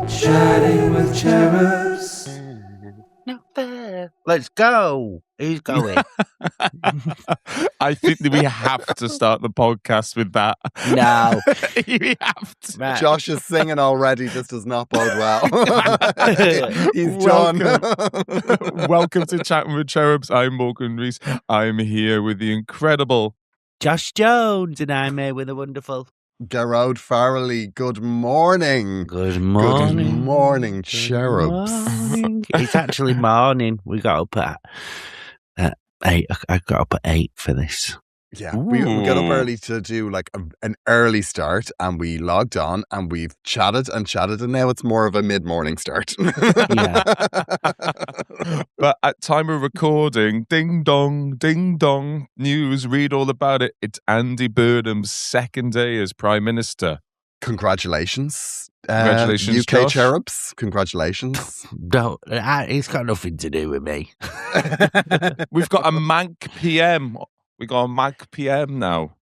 Chatting with Cherubs. Not fair. Let's go. Who's going? I think that we have to start the podcast with that. No. We have to. Right. Josh is singing already. This does not bode well. He's Welcome. Welcome to Chatting with Cherubs. I'm Morgan Rees. I'm here with the incredible Josh Jones, and I'm here with the wonderful Gearóid Farrelly. Good morning. Good morning. Good morning, cherubs. Morning. It's actually morning. We got up at 8. I got up at 8 for this. Yeah, we got up early to do like an early start, and we logged on and we've chatted, and now it's more of a mid-morning start. Yeah. But at time of recording, ding dong, news, read all about it. It's Andy Burnham's second day as Prime Minister. Congratulations. Congratulations, UK Josh. cherubs. Congratulations. Don't. It's got nothing to do with me. We've got a Manc PM. We got a Manc PM now.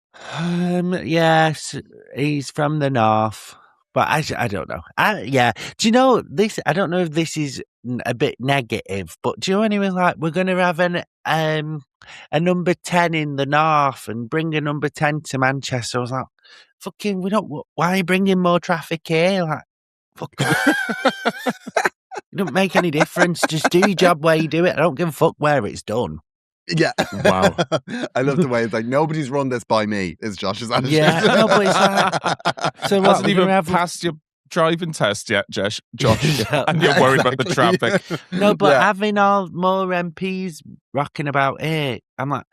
Yes, he's from the north, but I don't know. Yeah, do you know this? I don't know if this is a bit negative, but do you know when he was like, "We're going to have a number 10 in the north and bring a number 10 to Manchester"? I was like, "Fucking, we don't. Why are you bringing more traffic here? Like, fuck." It don't make any difference. Just do your job where you do it. I don't give a fuck where it's done. Yeah. Wow. I love the way it's like, nobody's run this by me, is Josh's attitude. Yeah, no, but it's like, so what, Hasn't we're even gonna have passed your driving test yet, Josh. And you're Yeah, worried about the exactly. traffic. No, but Yeah. having all more MPs rocking about here, I'm like,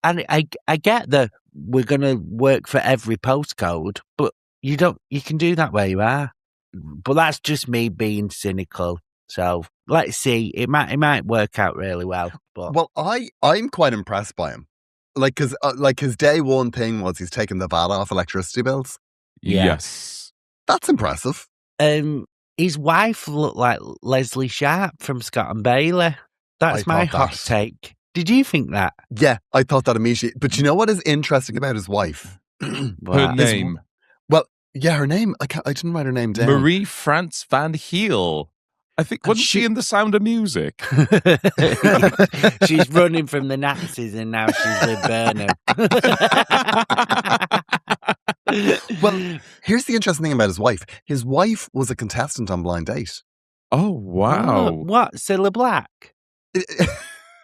and I get that we're going to work for every postcode, but you can do that where you are. But that's just me being cynical. So let's see. It might work out really well. But Well, I'm quite impressed by him. Like, because like his day one thing was he's taking the VAT off electricity bills. Yeah. Yes. That's impressive. His wife looked like Leslie Sharp from Scott and Bailey. That's I my thought hot that. take. Did you think that? Yeah, I thought that immediately. But you know what is interesting about his wife? Her Wow. name, Yeah, her name. I didn't write her name down. Marie France Van Heel. I think, wasn't she in The Sound of Music? She's running from the Nazis and now she's with Burnham. Well, here's the interesting thing about his wife. His wife was a contestant on Blind Date. Oh, wow. Oh, what? Cilla Black?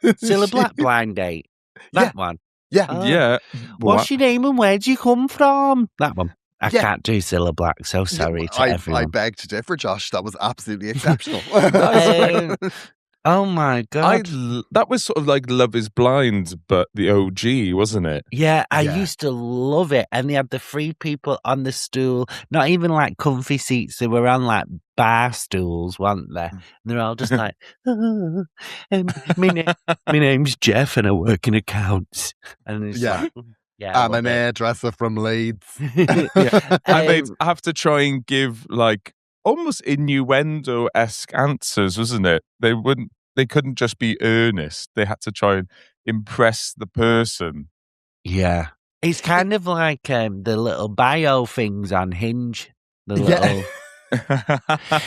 Cilla Black Blind Date? That one? Yeah. Oh. Yeah. What's your name and where'd you come from? That one. I Yeah. can't do Cilla Black, so sorry to I everyone. beg to differ, Josh. That was absolutely exceptional. Oh my God. That was sort of like Love is Blind, but the OG, wasn't it? Yeah, I Yeah. used to love it. And they had the three people on the stool, not even like comfy seats. They were on like bar stools, weren't they? And they're all just like, my name's Jeff and I work in accounts. And it's Yeah. like, yeah, I'm an hairdresser from Leeds. Yeah. And they'd have to try and give like almost innuendo-esque answers, wasn't it? They couldn't just be earnest. They had to try and impress the person. Yeah. It's kind of like the little bio things on Hinge. The little...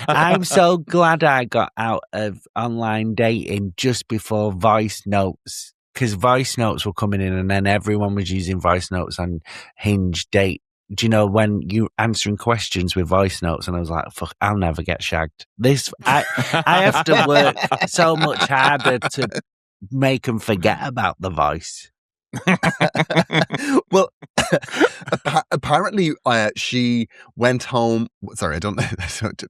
I'm so glad I got out of online dating just before voice notes, because voice notes were coming in and then everyone was using voice notes on Hinge Date. Do you know when you answering questions with voice notes? And I was like, fuck, I'll never get shagged. I have to work so much harder to make them forget about the voice. Well, apparently she went home. Sorry, I don't know.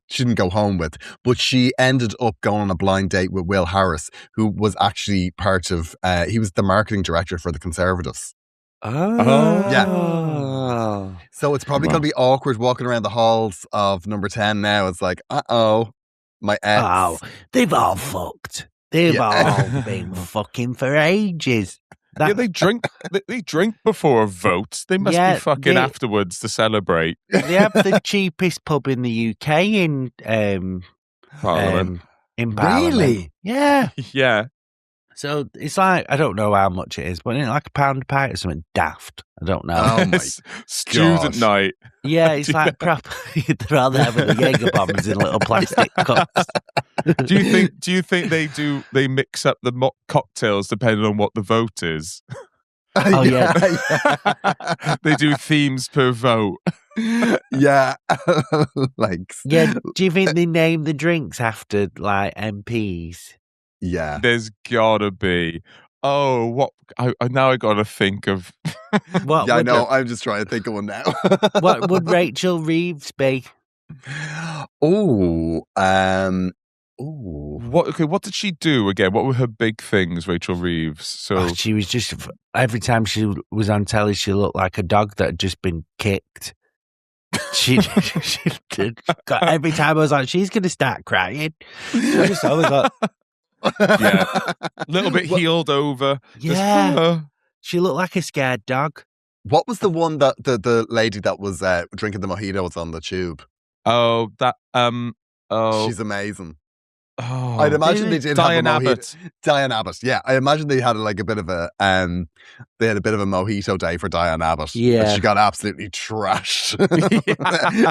She didn't go home with, but she ended up going on a blind date with Will Harris, who was actually part of, he was the marketing director for the Conservatives. Oh. Yeah. So it's probably going to be awkward walking around the halls of number 10 now. It's like, my ex. Oh, they've all fucked. They've all been fucking for ages. Yeah, they drink. They drink before a vote. They must be fucking afterwards to celebrate. They have the cheapest pub in the UK in Parliament. in Parliament. Really? Yeah. Yeah. So it's like, I don't know how much it is, but it's like a pound of pie or something daft. I don't know. Oh my Student gosh. night. Yeah, it's like proper. They're all there with the Jaeger bombs in little plastic cups. Do you think they mix up the cocktails depending on what the vote is? Oh, yeah. They do themes per vote. Yeah. Like, Yeah, do you think they name the drinks after like MPs? yeah. There's gotta be. Oh, what? Now I gotta think of. What Yeah, I would, know. I'm just trying to think of one now. what would Rachel Reeves be? Oh, What did she do again? What were her big things, Rachel Reeves? So Oh, she was just, every time she was on telly, she looked like a dog that had just been kicked. She got, every time I was like, she's going to start crying. I just always like, yeah, a little bit healed over. yeah. She looked like a scared dog. What was the one that the lady that was drinking the mojitos on the tube? Oh, that She's amazing. Oh, I'd imagine they did Diane have a mojito. Abbott. Diane Abbott, yeah. I imagine they had like a bit of a they had a bit of a mojito day for Diane Abbott. Yeah. And she got absolutely trashed.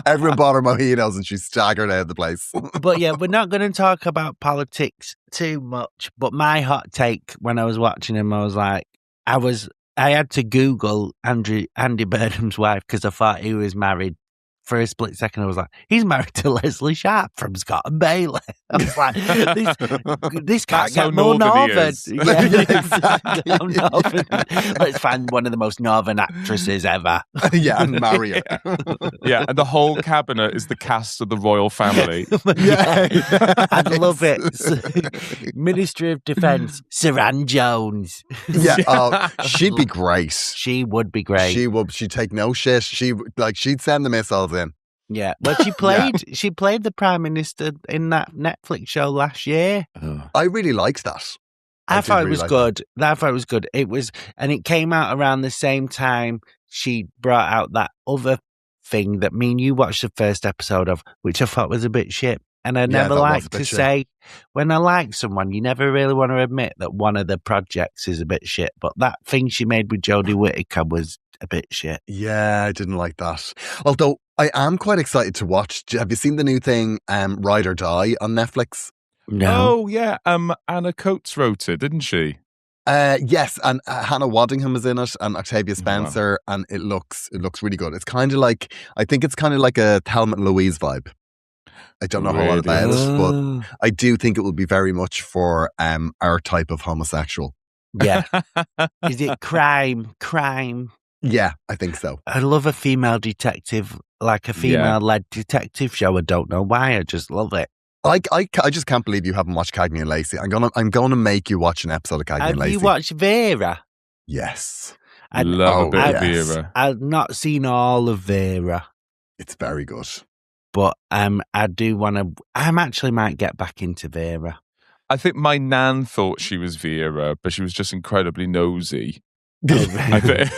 Everyone bought her mojitos and she staggered out of the place. But yeah, we're not going to talk about politics too much. But my hot take when I was watching him, I was like, I had to Google Andy Burnham's wife because I thought he was married. For a split second, I was like, he's married to Leslie Sharp from Scott and Bailey. I was like, this can't That's how get more northern he northern. is. Yeah, exactly. How northern. Let's find one of the most northern actresses ever. Yeah, and marry her. Yeah, and the whole cabinet is the cast of the royal family. Yeah, I'd love it. Ministry of Defence, Saran Jones. Yeah, she'd be great. She would be great. She'd take no shit. She'd send the missiles in. Yeah, well, she played the Prime Minister in that Netflix show last year. I really liked that. I thought it really was like good. I thought it was good. It was, and it came out around the same time she brought out that other thing that me and you watched the first episode of, which I thought was a bit shit. And I never that was like a to bit shit. say, when I like someone, you never really want to admit that one of the projects is a bit shit. But that thing she made with Jodie Whittaker was a bit shit. Yeah, I didn't like that. Although I am quite excited to watch. Have you seen the new thing, Ride or Die on Netflix? No. Oh yeah, Anna Coates wrote it, didn't she? Yes, and Hannah Waddingham is in it, and Octavia Spencer, and it looks really good. It's kind of like, I think it's kind of like a Thelma and Louise vibe. I don't know a whole lot about it, but I do think it will be very much for our type of homosexual. Yeah. Is it crime? Yeah, I think so. I love a female detective, like a female-led detective show. I don't know why. I just love it. I just can't believe you haven't watched Cagney and Lacey. I'm gonna make you watch an episode of Cagney and Lacey. Have you watched Vera? Yes. Love a bit of yes. Vera. I've not seen all of Vera, It's very good. but I do want to. I actually might get back into Vera. I think my nan thought she was Vera, but she was just incredibly nosy. I think.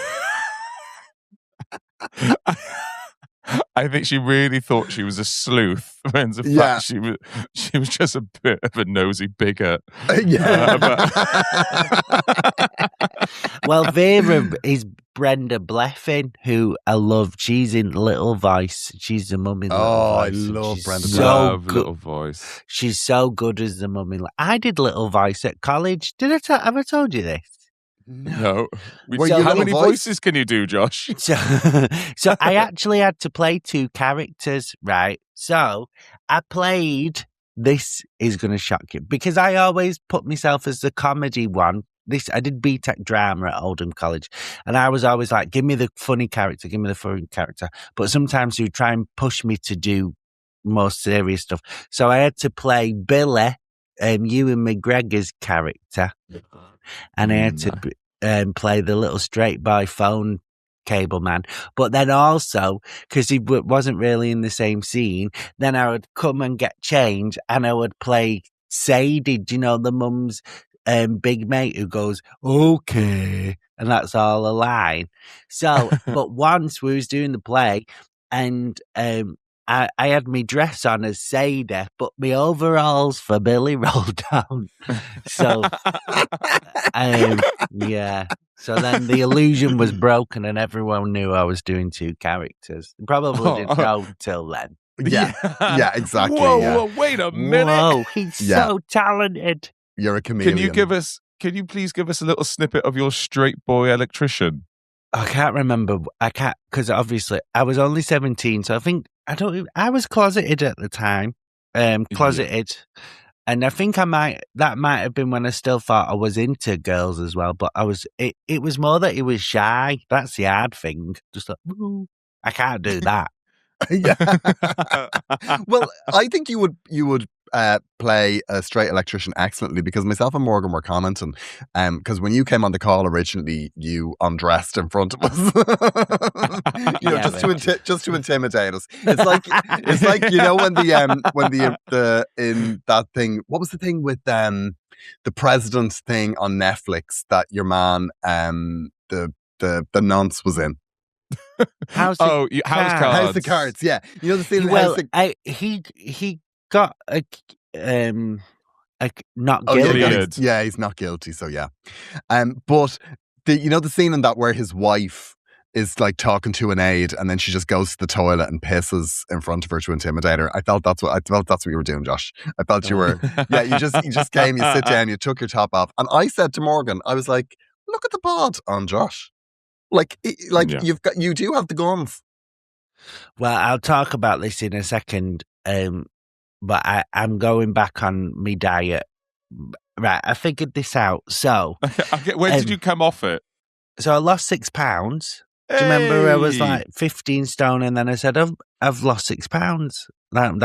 I think she really thought she was a sleuth, when in fact she was just a bit of a nosy bigot. Well, Vera is Brenda Blethyn, who I love. She's in Little Voice. She's the mum in Little Voice. I love Brenda Blethyn. Love Little Voice. She's so good as the mum in. I did Little Voice at college. Have I told you this? No. How many voices can you do, Josh? So I actually had to play two characters, right? So I played, this is going to shock you, because I always put myself as the comedy one. I did BTEC drama at Oldham College, and I was always like, give me the funny character. But sometimes you try and push me to do more serious stuff. So I had to play Billy, Ewan McGregor's character. And I had to play the little straight by phone cable man. But then also, because he wasn't really in the same scene, then I would come and get change and I would play Sadie, do you know, the mum's big mate who goes, okay. And that's all a line. So, but once we was doing the play and I had my dress on as Sadie, but my overalls for Billy rolled down. So, yeah. So then the illusion was broken and everyone knew I was doing two characters. Probably didn't know till then. Yeah, exactly. Whoa, wait a minute. Whoa, he's so talented. You're a chameleon. Can you please give us a little snippet of your straight boy electrician? I can't remember. I can't, because obviously I was only 17, so I was closeted at the time. Closeted. And I think that might have been when I still thought I was into girls as well, but it was more that he was shy. That's the hard thing. Just like, I can't do that. Yeah. Well, I think you would play a straight electrician excellently, because myself and Morgan were commenting, because when you came on the call originally, you undressed in front of us, just to intimidate us. It's like when in that thing, what was the thing with the president thing on Netflix that your man the nonce was in. House Cards. House of Cards, yeah. You know the scene in House of... he got not guilty. Yeah, he's not guilty, so yeah. But the scene in that where his wife is like talking to an aide and then she just goes to the toilet and pisses in front of her to intimidate her. I felt that's what you were doing, Josh. I felt you were you just came, you sit down, you took your top off. And I said to Morgan, I was like, look at the bod on Josh. You do have the guns. Well, I'll talk about this in a second, but I'm going back on my diet. Right, I figured this out. So, okay, where did you come off it? So I lost 6 pounds. Do you remember I was like 15 stone, and then I said I've lost 6 pounds. That was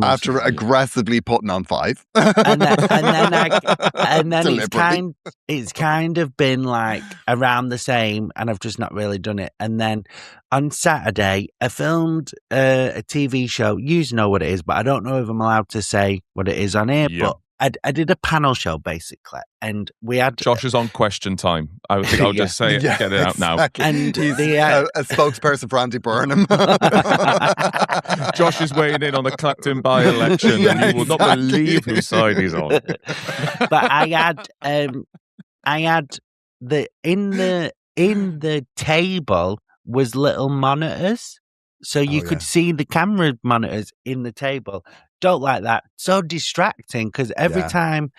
after aggressively putting on 5, and then it's kind of been like around the same, and I've just not really done it. And then on Saturday, I filmed a TV show. You know what it is, but I don't know if I'm allowed to say what it is on here. Yep. But I did a panel show basically, and we had Josh is on Question Time. I think I'll just say it, get it out now. And he's a spokesperson for Andy Burnham. Josh is weighing in on the Clacton by-election, and you will not believe whose side he's on. But I had in the table was little monitors, so you could see the camera monitors in the table. Don't like that. So distracting, because every time,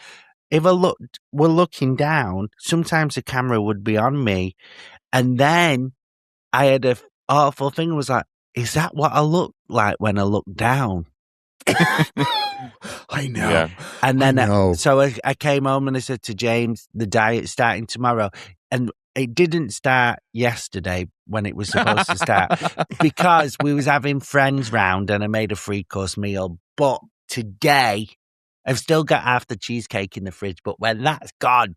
if we're looking down, sometimes the camera would be on me, and then I had a awful thing. Was like, is that what I look like when I look down? I know. Yeah. And then so I came home and I said to James, the diet's starting tomorrow, and it didn't start yesterday when it was supposed to start because we was having friends round and I made a 3-course meal. But today, I've still got half the cheesecake in the fridge, but when that's gone.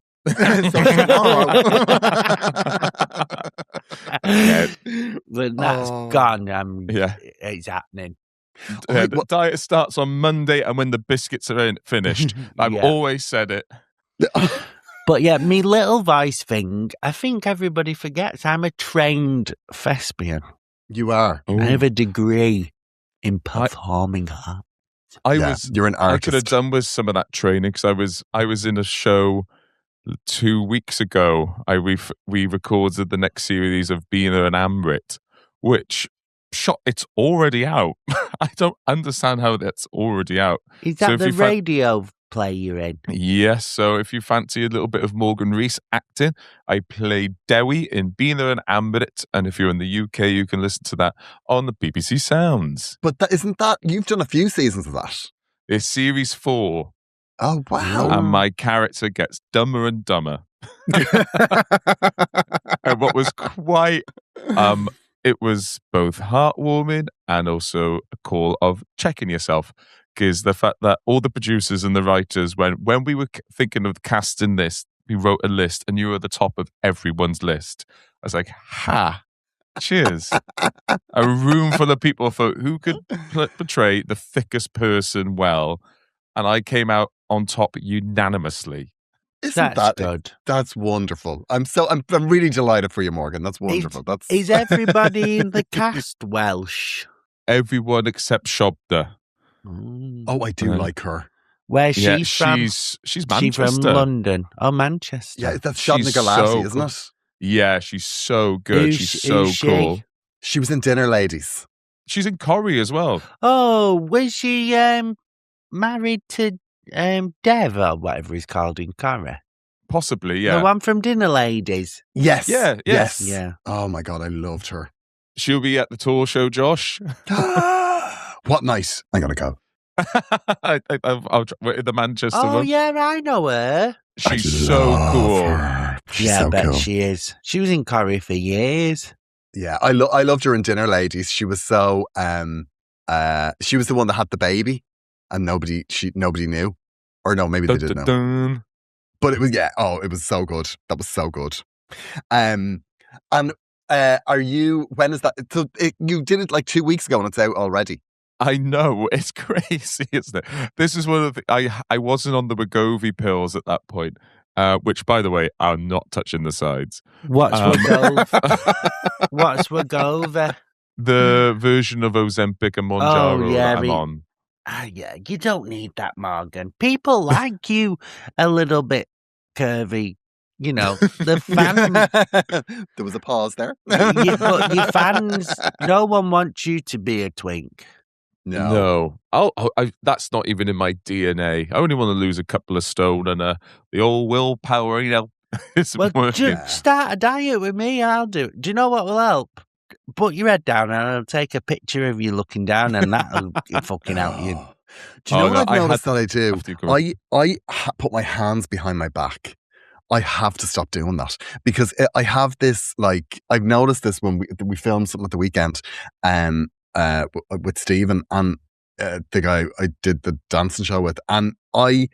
When that's gone, it's happening. The diet starts on Monday, and when the biscuits are finished. I've always said it. But yeah, me little voice thing, I think everybody forgets I'm a trained thespian. You are. I have a degree in performing art. You're an artist. I could have done with some of that training, because I was in a show 2 weeks ago. We recorded the next series of Bina and Amrit, which it's already out. I don't understand how that's already out. Is that the radio play you're in? Yes, so if you fancy a little bit of Morgan Rees acting, I played Dewi in Bina and Amrit, and if you're in the UK, you can listen to that on the BBC Sounds. But you've done a few seasons of that. It's series 4. Oh, wow. And my character gets dumber and dumber. And what was quite... it was both heartwarming and also a call of checking yourself. Because the fact that all the producers and the writers, when we were thinking of casting this, we wrote a list and you were at the top of everyone's list. I was like, cheers. A room full of people who could portray the thickest person well. And I came out on top unanimously. Isn't that good? That's wonderful. I'm really delighted for you, Morgan. That's wonderful. Is everybody in the cast Welsh? everyone except Shobda. Oh, I do like her. Where's Yeah, she from? she's She Manchester. from London. Oh, Manchester. Yeah, that's Shobna Galati, isn't it? Yeah, she's so good. She's so who's cool. She was in Dinner Ladies. She's in Corrie as well. Oh, was she married to Dev or whatever he's called in Corrie? Possibly, yeah. The one from Dinner Ladies. Yes. Yeah, Yes. Yeah. Oh my God, I loved her. She'll be at the tour show, Josh. What night? I'm going to go. I'll try, the Manchester Oh, one. yeah, I know her. She's so cool. Her. She's Yeah, so I bet cool. she is. She was in Corrie for years. Yeah, I loved her in Dinner Ladies. She was so she was the one that had the baby, and nobody knew, or no, maybe they did know. Dun. But it was so good. That was so good. And are you? When is that? So you did it like 2 weeks ago, and it's out already. I know, it's crazy, isn't it? This is one of the I wasn't on the Wegovy pills at that point, which, by the way, are not touching the sides. What's Wegovy? What's Wegovy? The version of Ozempic and Mounjaro that I'm on. Yeah, you don't need that, Morgan. People like you a little bit curvy. You know, the fans. There was a pause there. But your fans, no one wants you to be a twink. No. That's not even in my DNA. I only want to lose a couple of stone, and the old willpower, isn't working. Just start a diet with me. I'll do it. Do you know what will help? Put your head down and I'll take a picture of you looking down, and that'll fucking help you. Do you know what I've noticed that I do? I put my hands behind my back. I have to stop doing that because I have this, like, I've noticed this when we filmed something at the weekend with Stephen and the guy I did the dancing show with, and I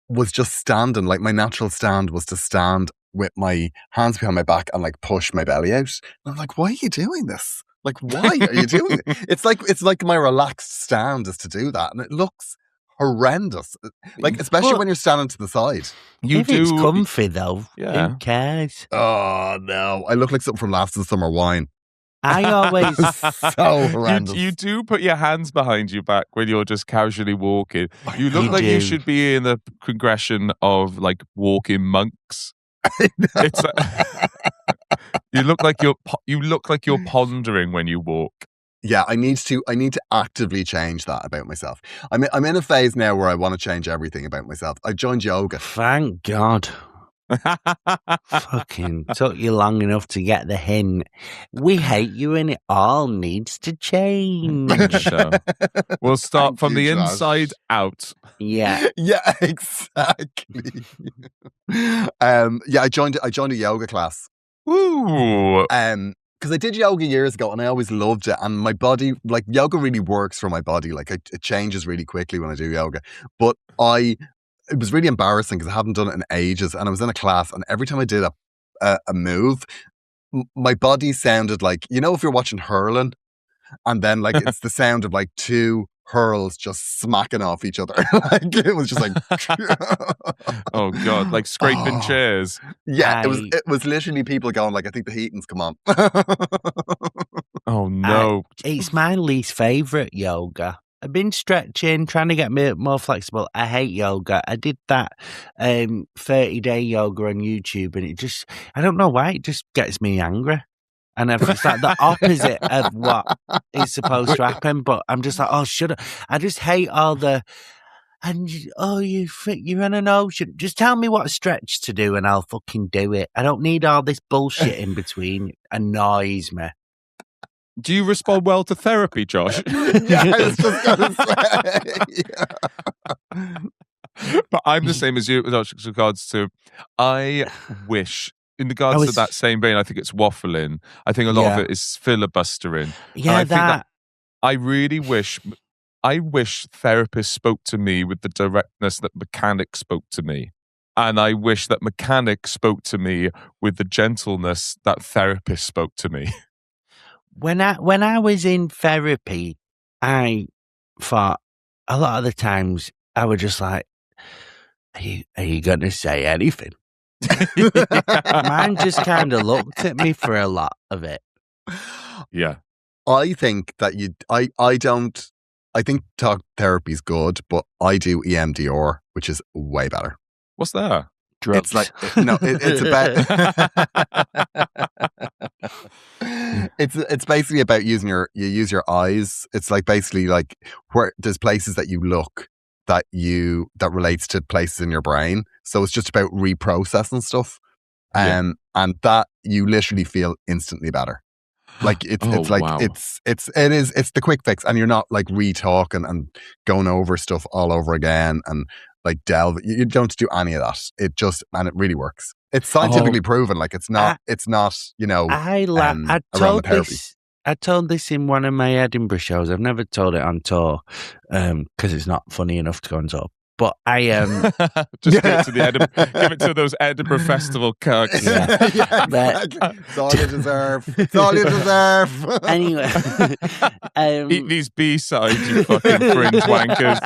was just standing, like my natural stand was to stand with my hands behind my back and like push my belly out. And I'm like, why are you doing this? Like, why are you doing it? It's like my relaxed stand is to do that, and it looks horrendous. Like, especially when you're standing to the side. It's comfy though, yeah. Who cares? Oh no, I look like something from Last of the Summer Wine. I always so horrendous. You do put your hands behind your back when you're just casually walking. You look like you should be in the progression of like walking monks. It's you look like you're pondering when you walk. Yeah, I need to actively change that about myself. I'm in a phase now where I want to change everything about myself. I joined yoga. Thank God. Fucking took you long enough to get the hint. We hate you and it all needs to change. So, we'll start from the inside out. Yeah. Yeah, exactly. I joined a yoga class. Woo! Because I did yoga years ago and I always loved it, and my body, like, yoga really works for my body. Like, it changes really quickly when I do yoga. But it was really embarrassing because I haven't done it in ages, and I was in a class, and every time I did a move, my body sounded like, if you're watching hurling, and then like it's the sound of like two hurls just smacking off each other. Like, it was just like oh God, like scraping chairs. Yeah, it was literally people going like, I think the heating's come on. Oh no. It's my least favourite yoga. I've been stretching, trying to get me more flexible. I hate yoga. I did that 30-day yoga on YouTube, and I don't know why, it just gets me angry. And it's like the opposite of what is supposed to happen. But I'm just like, oh, I just hate all the, you're on an ocean. Just tell me what stretch to do and I'll fucking do it. I don't need all this bullshit in between. It annoys me. Do you respond well to therapy, Josh? Yeah, I was just going to say. But I'm the same as you with regards to, I wish, in regards to that same vein, I think it's waffling. I think a lot of it is filibustering. Yeah, I really wish therapists spoke to me with the directness that mechanics spoke to me. And I wish that mechanics spoke to me with the gentleness that therapists spoke to me. When I was in therapy, I thought a lot of the times I was just like, are you going to say anything? Mine just kind of looked at me for a lot of it. Yeah. I think that I think talk therapy is good, but I do EMDR, which is way better. What's that? Drugs. It's like, it's it's basically about you use your eyes. It's like basically like where there's places that you look that relates to places in your brain. So it's just about reprocessing stuff. And that you literally feel instantly better. Like it's the quick fix, and you're not like re-talking and going over stuff all over again and like delve. You don't do any of that. And it really works. It's scientifically proven. Like it's not aromatherapy. I told this in one of my Edinburgh shows. I've never told it on tour because it's not funny enough to go on tour. But I just give it to those Edinburgh Festival cucks. It's all you deserve. It's all you deserve. Anyway, eat these B-sides, you fucking fringe wankers.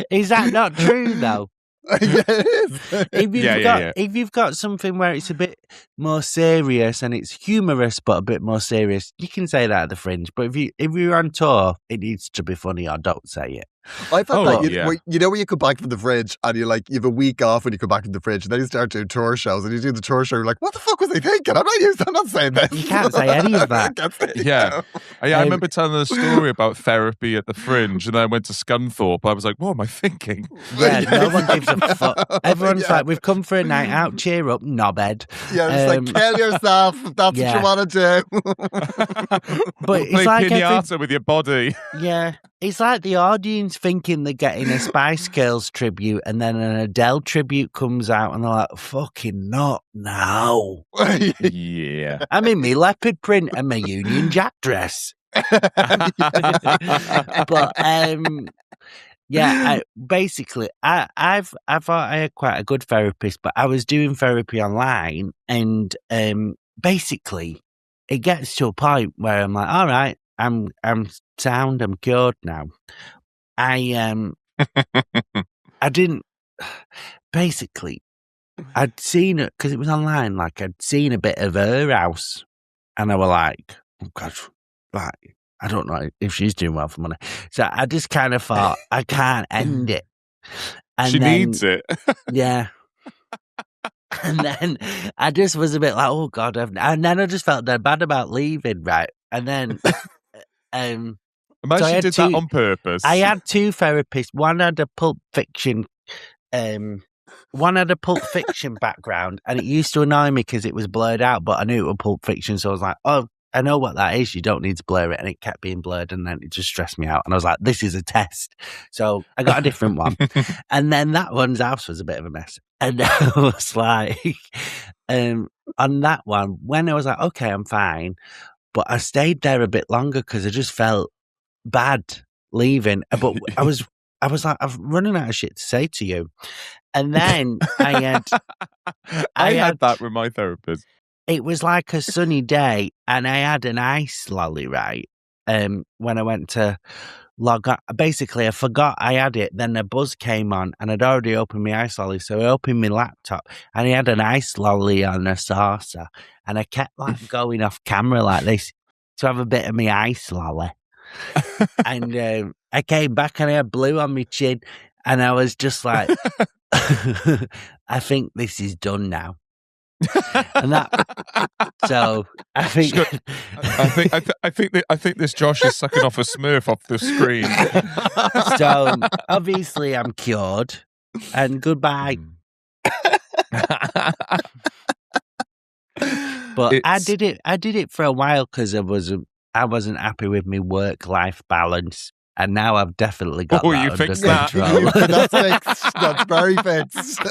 Is that not true though? Yeah, it is. If you've got something where it's a bit more serious and it's humorous but a bit more serious, you can say that at the Fringe. But if you're on tour, it needs to be funny or don't say it. I've had that. When you come back from the Fringe and you have a week off when you come back from the Fringe, and then you start doing tour shows and you do the tour show, you're like, what the fuck was I thinking? I'm not saying that. You can't say any of that. I remember telling a story about therapy at the Fringe, and then I went to Scunthorpe. I was like, what am I thinking? Yeah, no one gives a fuck. Everyone's like, we've come for a night out, cheer up, knobhead. Yeah, it's like, kill yourself if that's what you want to do. But it's play like pinata with your body. Yeah. It's like the audience thinking they're getting a Spice Girls tribute, and then an Adele tribute comes out, and they're like, fucking not now. Yeah. I'm in my leopard print and my Union Jack dress. But, basically, I thought I had quite a good therapist, but I was doing therapy online, and basically, it gets to a point where I'm like, all right, I'm sound, I'm cured now. I didn't, basically, I'd seen it, because it was online, like, I'd seen a bit of her house, and I was like, oh God, like, I don't know if she's doing well for money. So I just kind of thought, I can't end it. And she needs it. Yeah. And then I just was a bit like, oh God. And then I just felt dead bad about leaving, right? And then... Imagine you did that on purpose. I had two therapists. One had a Pulp Fiction background, and it used to annoy me because it was blurred out, but I knew it was Pulp Fiction, so I was like, oh, I know what that is. You don't need to blur it. And it kept being blurred, and then it just stressed me out. And I was like, this is a test. So I got a different one. And then that one's house was a bit of a mess. And I was like, on that one, when I was like, okay, I'm fine. But I stayed there a bit longer because I just felt bad leaving. But I was like, I'm running out of shit to say to you. And then I had that with my therapist. It was like a sunny day, and I had an ice lolly, right? When I went to log on. Basically, I forgot I had it. Then the buzz came on, and I'd already opened my ice lolly. So I opened my laptop, and I had an ice lolly on a saucer. And I kept like going off camera like this to have a bit of my ice lolly. And I came back and I had blue on my chin, and I was just like, I think this is done now. And that, so I think this Josh is sucking off a Smurf off the screen. So obviously I'm cured, and goodbye. But I did it for a while because I wasn't happy with my work-life balance, and now I've definitely got that you under fixed that. control. That's fixed. That's very fixed.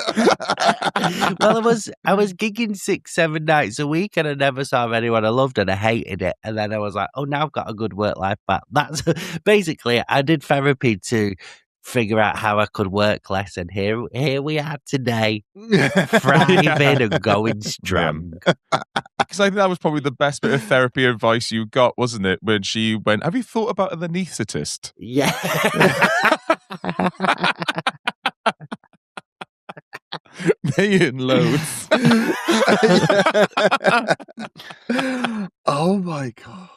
Well, I was gigging 6-7 nights a week, and I never saw anyone I loved, and I hated it. And then I was like, oh, now I've got a good work-life balance. That's basically, I did therapy to figure out how I could work less, and here we are today, thriving and going strong. Because I think that was probably the best bit of therapy advice you got, wasn't it? When she went, have you thought about an anaesthetist? Yeah. They earn loads. Oh my God.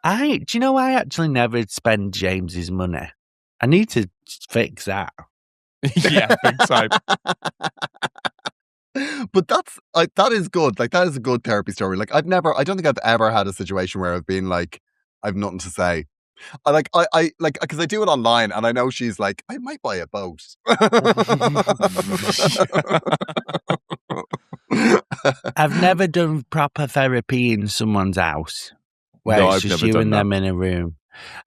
Do you know I actually never spend James's money? I need to fix that. Yeah, big time. But that is good. Like, that is a good therapy story. Like, I don't think I've ever had a situation where I've been like, I've nothing to say. I because I do it online, and I know she's like, I might buy a boat. I've never done proper therapy in someone's house where No, it's I've just never you done and them in a room,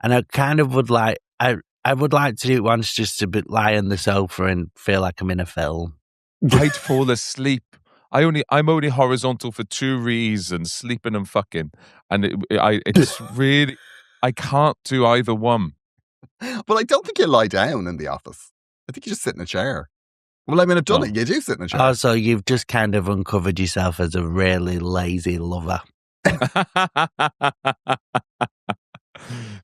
and I kind of would like. I would like to do it once, just to lie on the sofa and feel like I'm in a film. I'd fall asleep. I'm only horizontal for two reasons: sleeping and fucking. And it's really, I can't do either one. But I don't think you lie down in the office. I think you just sit in a chair. Well, I mean, I've done it. You do sit in a chair. Also, you've just kind of uncovered yourself as a really lazy lover.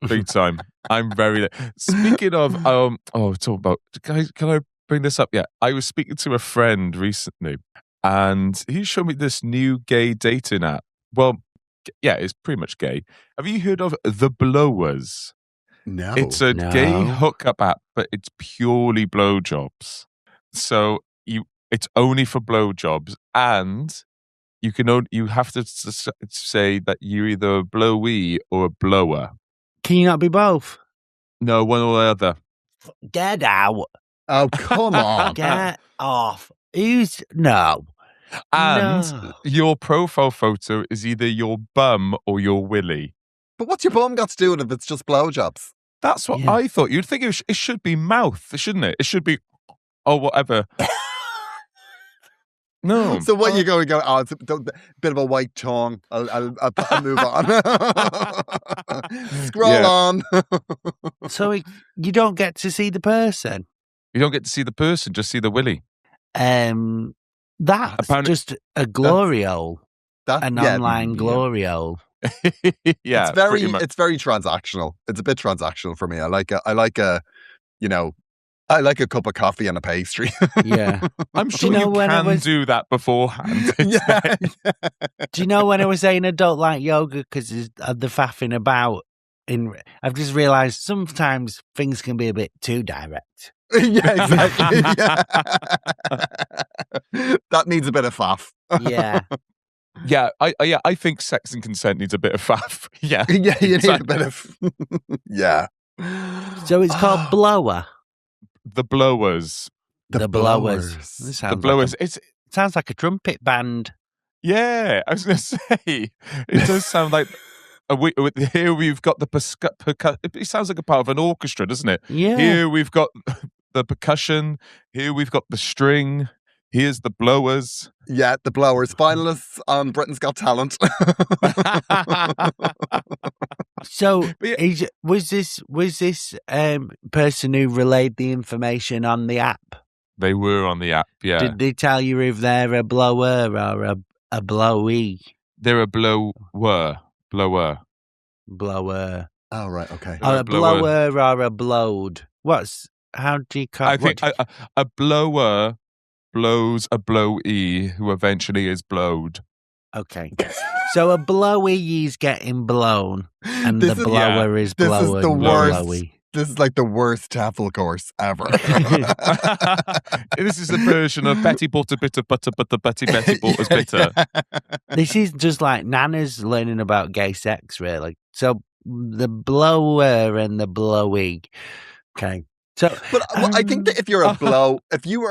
Big time. I'm very. Speaking of, talk about. Can I bring this up? Yeah, I was speaking to a friend recently, and he showed me this new gay dating app. Well, yeah, it's pretty much gay. Have you heard of The Blowers? No. It's a gay hookup app, but it's purely blowjobs. So it's only for blowjobs, and you have to say that you're either a blowee or a blower. Can you not be both? No, one or the other. Get out. Oh, come on. Get off. No. And your profile photo is either your bum or your willy. But what's your bum got to do with it if it's just blowjobs? That's what I thought. You'd think it should be mouth, shouldn't it? It should be, whatever. No. So what you go, it's a bit of a white tongue. I'll move on. Scroll on. So you don't get to see the person? You don't get to see the person, just see the willy. That's just a glory hole. An online glory hole. Yeah. It's very transactional. It's a bit transactional for me. I like a cup of coffee and a pastry. Yeah. I'm sure you can do that beforehand. Yeah. Do you know when I was saying I don't like yoga because of the faffing about? I've just realised sometimes things can be a bit too direct. Yeah, exactly. Yeah. That needs a bit of faff. Yeah. Yeah, I think sex and consent needs a bit of faff. Yeah. Yeah, you need a bit of... Yeah. So it's called Blower. The Blowers. The Blowers. The Blowers. It sounds like a trumpet band. Yeah, I was going to say, it does sound like... Here we've got the percussion. It sounds like a part of an orchestra, doesn't it? Yeah. Here we've got the percussion. Here we've got the string. Here's the Blowers. Yeah, the Blowers. Finalists on Britain's Got Talent. So, was this person who relayed the information on the app? They were on the app, yeah. Did they tell you if they're a blower or a blowee? They're a blower. Blower. Oh, right, okay. Or a blower or a blowed. How do you call it? I think a blower blows a blowee who eventually is blowed. Okay. So a blowee is getting blown and the blower is blowing. This is the worst. This is like the worst TEFL course ever. This is a version of Betty bought a bit of butter, but the Betty bought us bitter. This is just like Nana's learning about gay sex, really. So the blower and the blowee. Okay. So, but I think that if you were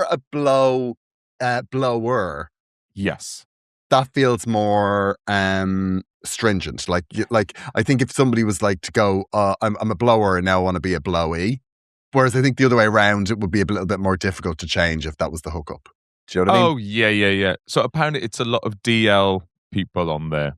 a blower, yes, that feels more stringent. Like I think if somebody was like to go, I'm a blower and now I want to be a blowee. Whereas I think the other way around, it would be a little bit more difficult to change if that was the hookup. Do you know what I mean? Oh yeah. So apparently it's a lot of DL people on there.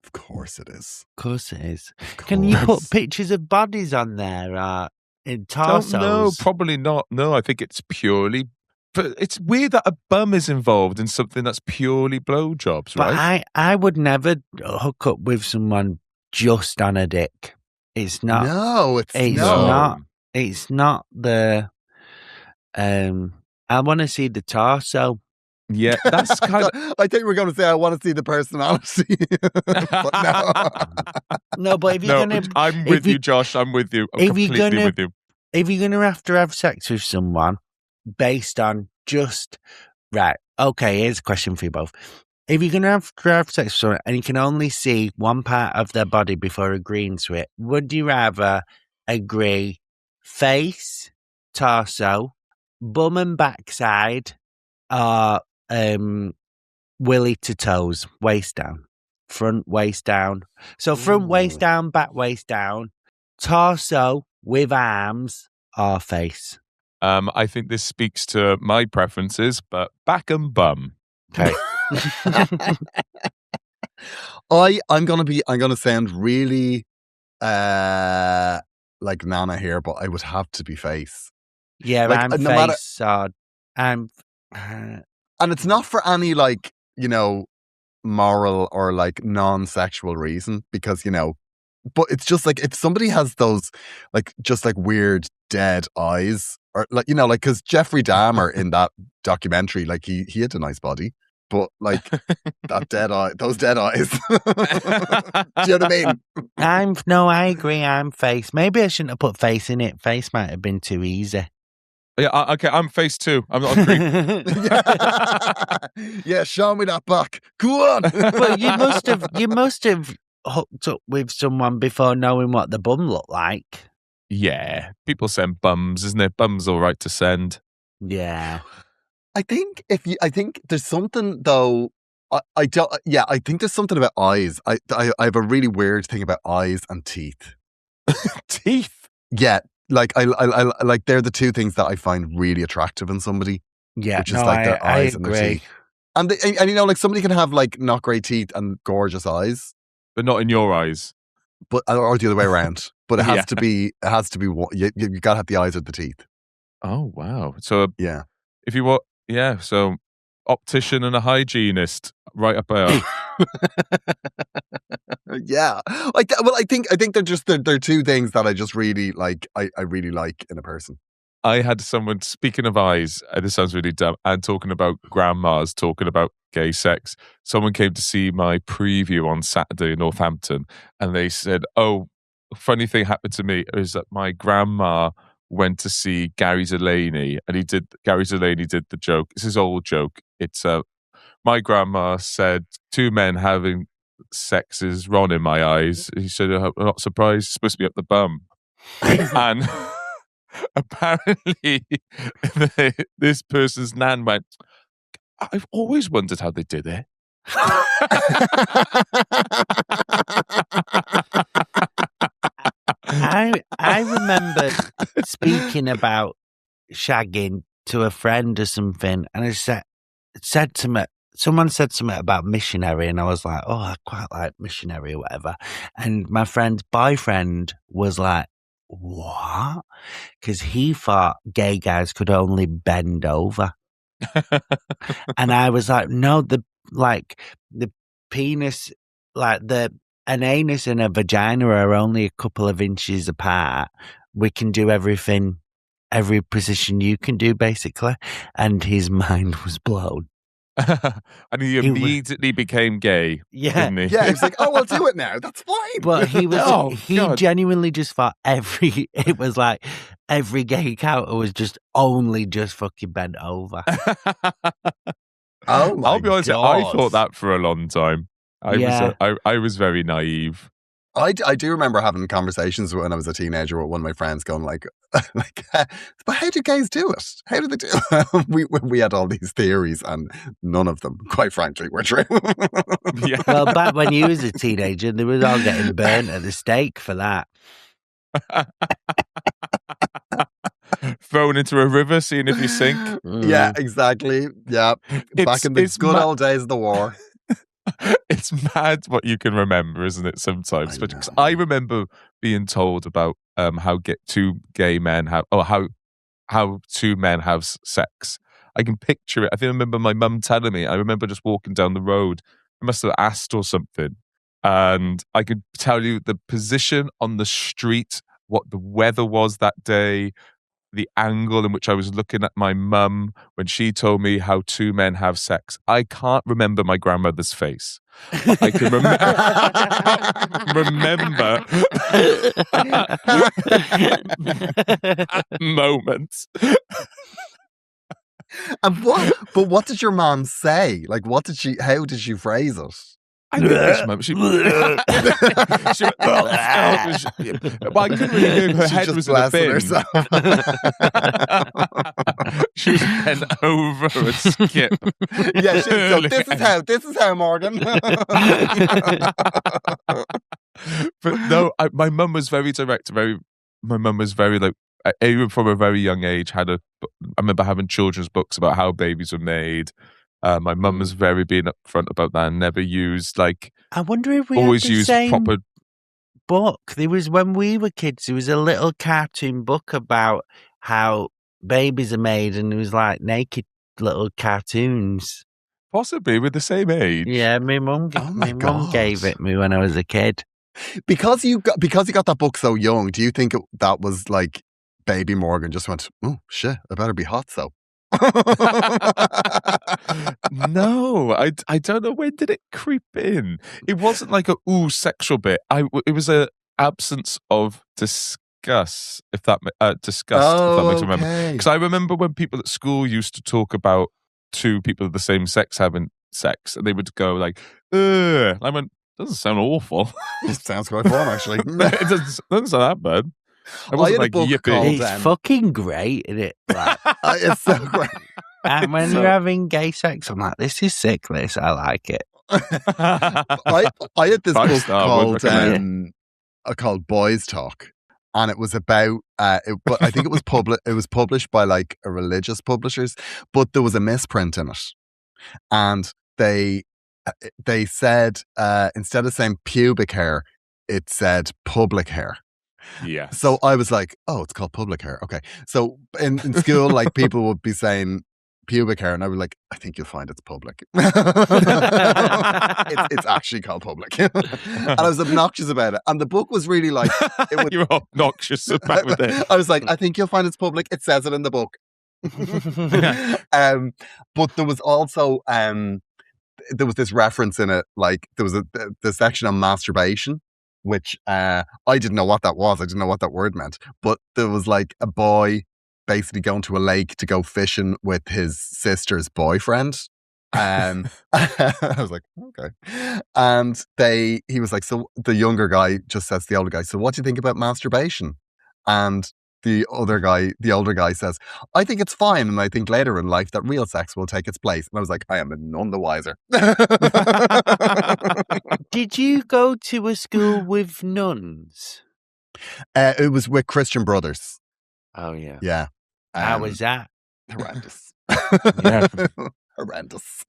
Of course it is. Of course it is. Can you put pictures of bodies on there? In torsos? No, probably not. No, I think it's purely. But it's weird that a bum is involved in something that's purely blowjobs, right? But I would never hook up with someone just on a dick. It's not. No, it's not. It's not the. I want to see the torso. Yeah, that's kind of. I think we're going to say I want to see the personality. But no. No, but if you're gonna, I'm with you, Josh. I'm with you. I'm completely with you. If you're gonna have to have sex with someone based on just right, okay. Here's a question for you both. If you're gonna have to have sex with someone and you can only see one part of their body before agreeing to it, would you rather agree face, torso, bum and backside, or willy to toes, waist down, front waist down? So front waist down, back waist down, torso with arms, or face. I think this speaks to my preferences, but back and bum. Okay. I'm gonna sound really like Nana here, but I would have to be face. Yeah, Like, I'm no matter- face. I'm. And it's not for any like, moral or like non-sexual reason, because but it's just like if somebody has those like just like weird dead eyes, or like like because Jeffrey Dahmer in that documentary, like he had a nice body, but like those dead eyes. Do you know what I mean? I agree. I'm face. Maybe I shouldn't have put face in it. Face might have been too easy. Yeah, okay, I'm face too. I'm not a creep. Yeah, show me that back. Go on. Well, you must have hooked up with someone before knowing what the bum looked like. Yeah, people send bums, isn't it? Bums all right to send. Yeah. I think there's something though. I don't. Yeah, I think there's something about eyes. I have a really weird thing about eyes and teeth. Teeth. Yeah, like I like they're the two things that I find really attractive in somebody. Yeah, which is like their eyes and their teeth. And like somebody can have like not great teeth and gorgeous eyes, but not in your eyes. But or the other way around. But it has to be. It has to be. You gotta have the eyes or the teeth. Oh wow! So yeah, if you want, so optician and a hygienist, right up there. Yeah, like well, I think they're two things that I just really like. I really like in a person. I had someone, speaking of eyes, this sounds really dumb, and talking about grandmas, talking about gay sex. Someone came to see my preview on Saturday in Northampton, and they said, "Oh, a funny thing happened to me is that my grandma went to see Gary Delaney, and Gary Delaney did the joke. It's his old joke. It's my grandma said 2 men having sex is wrong in my eyes. He said, I'm not surprised. It's supposed to be up the bum." And apparently this person's nan went, "I've always wondered how they did it." I remember speaking about shagging to a friend or something, and I said to me, someone said something about missionary, and I was like, "Oh, I quite like missionary or whatever." And my friend's boyfriend was like, "What?" Because he thought gay guys could only bend over. And I was like, "No, the penis, like an anus and a vagina are only a couple of inches apart. We can do everything, every position you can do, basically." And his mind was blown. And he immediately became gay. Yeah. Didn't he? Yeah, he's like, "Oh, I'll do it now. That's fine." But he was, God. genuinely just thought it was like every gay encounter was just fucking bent over. Oh my I'll be honest, God. I thought that for a long time. I was very naive. I do remember having conversations when I was a teenager with one of my friends going like, but how do gays do it? How do they do it? We had all these theories and none of them, quite frankly, were true. Yeah. Well, back when you was a teenager, they was all getting burnt at the stake for that. Thrown into a river, seeing if you sink. Yeah, exactly. Yeah. Back in the good old days of the war. It's mad what you can remember, isn't it? Sometimes, because I remember being told about how 2 gay men how 2 men have sex. I can picture it. I remember my mum telling me. I remember just walking down the road. I must have asked or something, and I could tell you the position on the street, what the weather was that day, the angle in which I was looking at my mum when she told me how two men have sex. I can't remember my grandmother's face, but I can remember that moment. And what did your mom say? Like, how did she phrase it? I think this moment she went, well, I couldn't really hear her head was in a bin. Herself. She was bent over a skip. Yeah, so this is how, Morgan. But no, my mum was very direct. My mum was very like, even from a very young age, I remember having children's books about how babies were made. My mum was very being upfront about that and never used like. I wonder if we always had the used same proper book. There was when we were kids. There was a little cartoon book about how babies are made, and it was like naked little cartoons. Possibly with the same age. Yeah, my mum gave it me when I was a kid. Because you got that book so young, do you think that was like baby Morgan just went, oh shit, I better be hot so? No, I don't know, when did it creep in? It wasn't like a sexual bit. It was a absence of disgust, if that makes you remember. Because I remember when people at school used to talk about two people of the same sex having sex, and they would go like, ugh. I went, doesn't sound awful. It sounds quite fun, actually. It doesn't sound that bad. I wasn't like, yippee. It's fucking great, isn't it? Like, it's so great. And when you're having gay sex, I'm like, this is sick, this. I like it. I had this book called Boys Talk, and it was about, but I think it was published by like a religious publishers, but there was a misprint in it. And they said, instead of saying pubic hair, it said public hair. Yeah. So I was like, oh, it's called public hair. Okay. So in school, like people would be saying pubic hair, and I was like, I think you'll find it's public. It's actually called public. And I was obnoxious about it. And the book was really like, you were obnoxious about it. I was like, I think you'll find it's public. It says it in the book. But there was also there was this reference in it, like there was the section on masturbation, which I didn't know what that was. I didn't know what that word meant. But there was like a boy basically going to a lake to go fishing with his sister's boyfriend. I was like, okay. And he was like, so the younger guy just says to the older guy, so what do you think about masturbation? And the older guy says, I think it's fine, and I think later in life that real sex will take its place. And I was like, I am none the wiser. Did you go to a school with nuns? It was with Christian Brothers. Oh, yeah. Yeah. How was that? Horrendous. Yeah. Horrendous.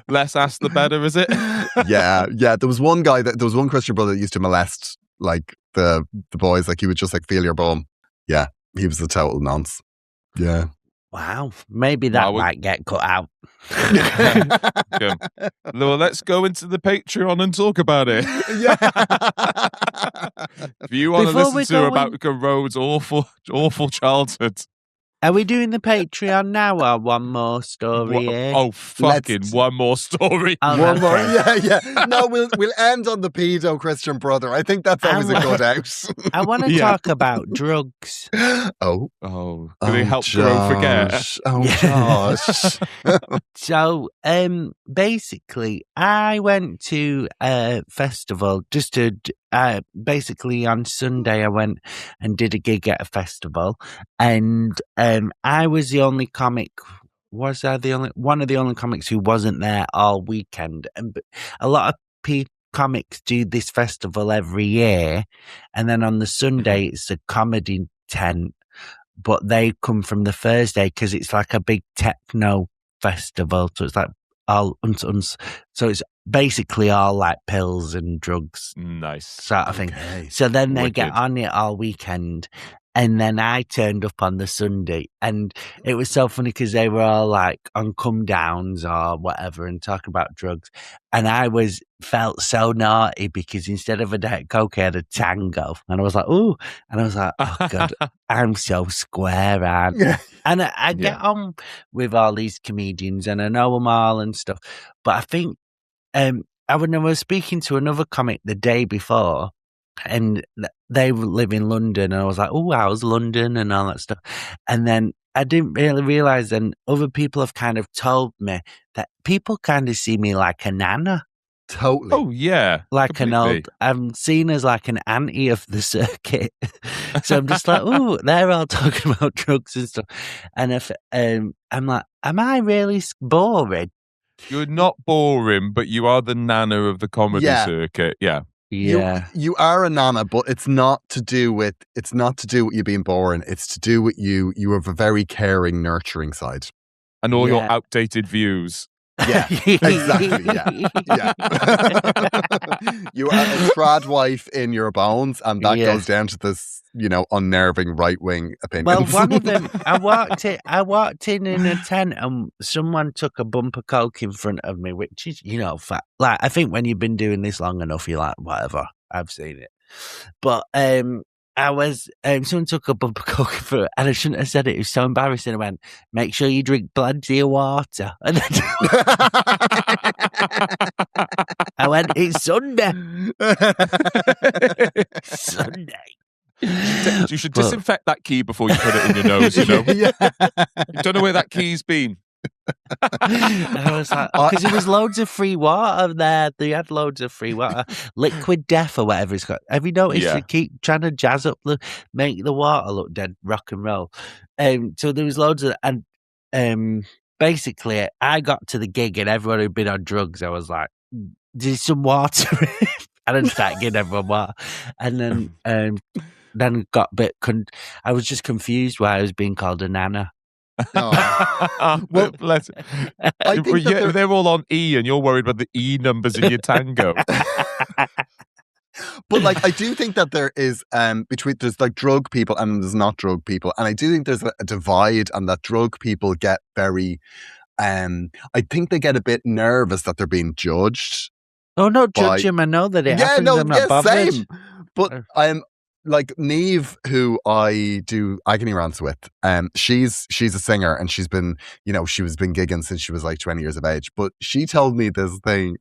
Less asked, the better, is it? Yeah. There was one Christian brother that used to molest like the boys. Like he would just like feel your bum. Yeah, he was a total nonce. Yeah. Wow. Maybe that might get cut out. Well, let's go into the Patreon and talk about it. Yeah. If you want to listen to about Road's awful childhood. Are we doing the Patreon now or one more story? Oh, fucking one more story. One more. Yeah. No, we'll end on the pedo Christian brother. I think that's always a good out. I want to talk about drugs. Oh. Do they help grow forget? Oh, Josh. So, basically, I went to a festival just to, basically on Sunday, I went and did a gig at a festival, and I was the only comic. Was I one of the only comics who wasn't there all weekend? And a lot of comics do this festival every year, and then on the Sunday it's a comedy tent, but they come from the Thursday because it's like a big techno festival. So it's like all so it's basically all like pills and drugs, nice sort of thing. So then they get on it all weekend. And then I turned up on the Sunday, and it was so funny because they were all like on come downs or whatever and talking about drugs. And I felt so naughty because instead of a Diet Coke, I had a Tango. And I was like, ooh. And I was like, oh God, I'm so square, aren't I? And I get on with all these comedians and I know them all and stuff. But I think I was speaking to another comic the day before, and they live in London, and I was like, oh, how's London and all that stuff. And then I didn't really realise, and other people have kind of told me that people kind of see me like a nana. Totally. Oh, yeah. Like completely. I'm seen as like an auntie of the circuit. So I'm just like, oh, they're all talking about drugs and stuff. And if I'm like, am I really boring? You're not boring, but you are the nana of the comedy circuit. Yeah. Yeah. You are a nana, but it's not to do with you being boring. It's to do with you have a very caring, nurturing side. And all your outdated views. Yeah, exactly. Yeah. You are a trad wife in your bones, and that goes down to this, unnerving right-wing opinion. Well, one of them, I walked in a tent, and someone took a bump of coke in front of me, which is, like, I think when you've been doing this long enough, you're like, whatever, I've seen it. But someone took a bump of coke in front, and I shouldn't have said it. It was so embarrassing. I went, make sure you drink plenty of water. And then I went, it's Sunday. Sunday. You should disinfect that key before you put it in your nose, You don't know where that key's been. And I was like, because there was loads of free water there. They had loads of free water. Liquid Death or whatever it's called. Have you noticed they keep trying to jazz up make the water look dead rock and roll? So there was loads of, and basically I got to the gig and everyone who'd been on drugs, I was like, there's some water. And then started giving everyone water. And then got a bit, I was just confused why I was being called a nana. Well, bless it. I think they're all on E, and you're worried about the E numbers in your Tango. But like, I do think that there is there's like drug people and there's not drug people, and I do think there's a divide, and that drug people get very, I think they get a bit nervous that they're being judged. Oh, no, judge him. I know that it happens. I'm not bothered. Same. But like Niamh, who I do agony rants with, she's a singer, and she's been, she was been gigging since she was like 20 years of age. But she told me this thing,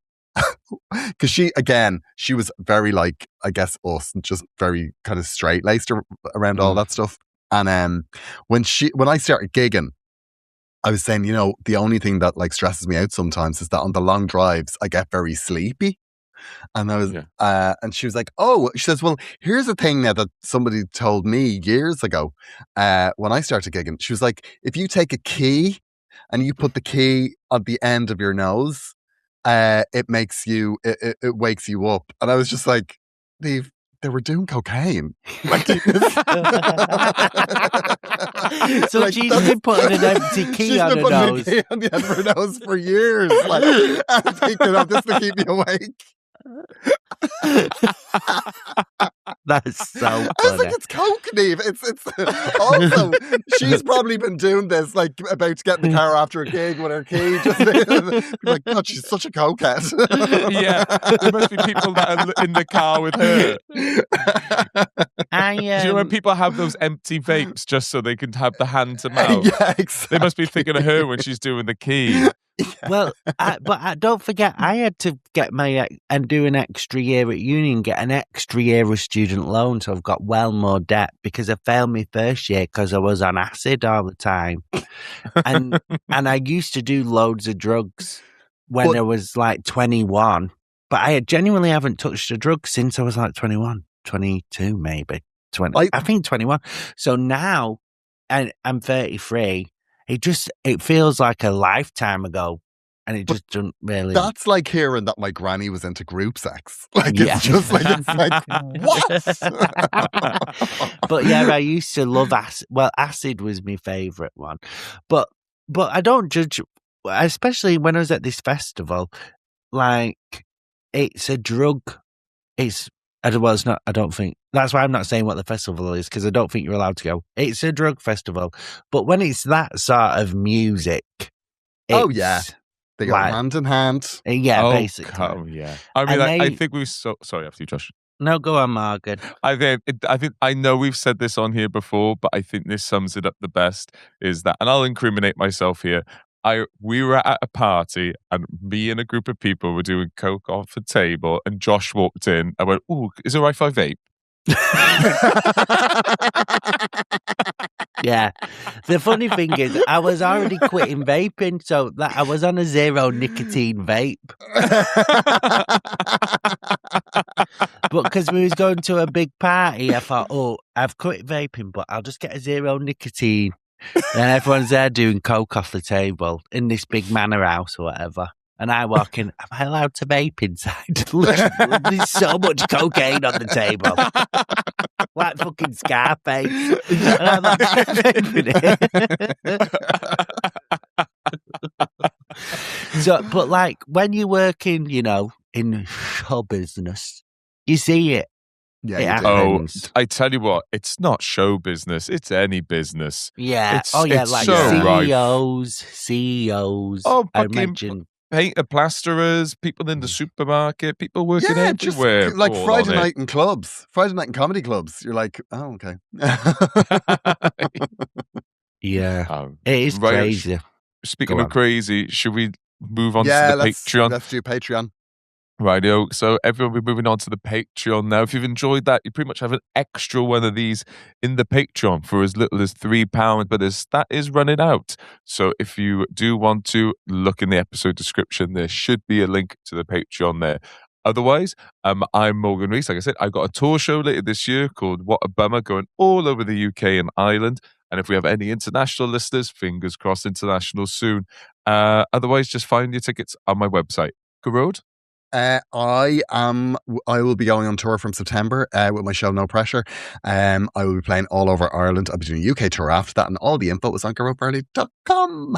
because she was very like, I guess us, just very kind of straight laced around all that stuff. And when I started gigging, I was saying, the only thing that like stresses me out sometimes is that on the long drives I get very sleepy. And I was, and she was like, "Oh," she says, "Well, here's a thing now that somebody told me years ago when I started gigging." She was like, "If you take a key and you put the key on the end of your nose, it wakes you up." And I was just like, they were doing cocaine. Like, so like, she's been putting an empty key on her nose. Key on the end of her nose for years. Like, I'm thinking of this to keep me awake. That's so funny. I was like, it's coke, Niamh. It's also, she's probably been doing this, like, about to get in the car after a gig with her key. Just like, God, she's such a cokehead. Yeah, there must be people that are in the car with her. Do you know when people have those empty vapes just so they can have the hand to mouth? Yeah, exactly. They must be thinking of her when she's doing the key. Well, don't forget, I had to get and do an extra year at uni and get an extra year of student loan, so I've got well more debt because I failed my first year because I was on acid all the time, and I used to do loads of drugs when I was like 21, but I genuinely haven't touched a drug since I was like 21, 22 maybe, 20. I think 21. So now, and I'm 33. It feels like a lifetime ago, and it just doesn't really. That's like hearing that my granny was into group sex. Like, it's just like, it's like, what? But yeah, I used to love acid. Well, acid was my favourite one, but I don't judge, especially when I was at this festival. Like, it's a drug. It's Well, it's not. I don't think that's why I'm not saying what the festival is, because I don't think you're allowed to go. It's a drug festival, but when it's that sort of music, Oh yeah, they go hand in hand. Yeah, basically. Oh yeah. I mean, I think we've. Sorry, after you, Josh. No, go on, Morgan. I think I know we've said this on here before, but I think this sums it up the best. Is that, and I'll incriminate myself here. We were at a party and me and a group of people were doing coke off a table, and Josh walked in. I went, "Ooh, is it right if I vape?" Yeah. The funny thing is, I was already quitting vaping, so that I was on a 0 nicotine vape. But because we was going to a big party, I thought, oh, I've quit vaping, but I'll just get a 0 nicotine. And everyone's there doing coke off the table in this big manor house or whatever. And I walk in, am I allowed to vape inside? There's so much cocaine on the table. Like fucking Scarface. And I'm like, vaping it. So, but like when you're working, in show business, you see it. Yeah, it happens. I tell you what, it's not show business; it's any business. Yeah. It's like so CEOs. Oh, I fucking imagine. Painter, plasterers, people in the supermarket, people working everywhere. Just like Friday night in clubs, Friday night in comedy clubs. You're like, oh, okay. Yeah, it is crazy. Speaking of crazy, should we move on to the Patreon? Let's do Patreon. Rightio. So everyone, we're moving on to the Patreon now. If you've enjoyed that, you pretty much have an extra one of these in the Patreon for as little as £3, but that is running out. So if you do want to look in the episode description, there should be a link to the Patreon there. Otherwise, I'm Morgan Rees. Like I said, I got a tour show later this year called What a Bummer, going all over the UK and Ireland. And if we have any international listeners, fingers crossed international soon. Otherwise, just find your tickets on my website. Gearóid? I will be going on tour from September with my show No Pressure. I will be playing all over Ireland. I'll be doing a UK tour after that, and all the info is on gearóidfarrelly.com.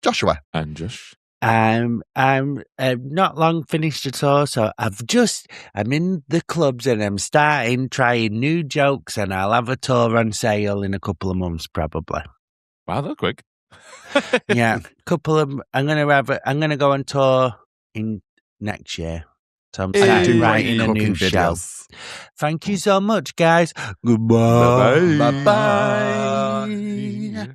Joshua. And Josh. I'm not long finished a tour, so I'm in the clubs and I'm trying new jokes, and I'll have a tour on sale in a couple of months probably. Wow, that's quick. Yeah, I'm gonna go on tour in next year. So I'm starting writing a new show. Thank you so much, guys. Goodbye. Bye-bye.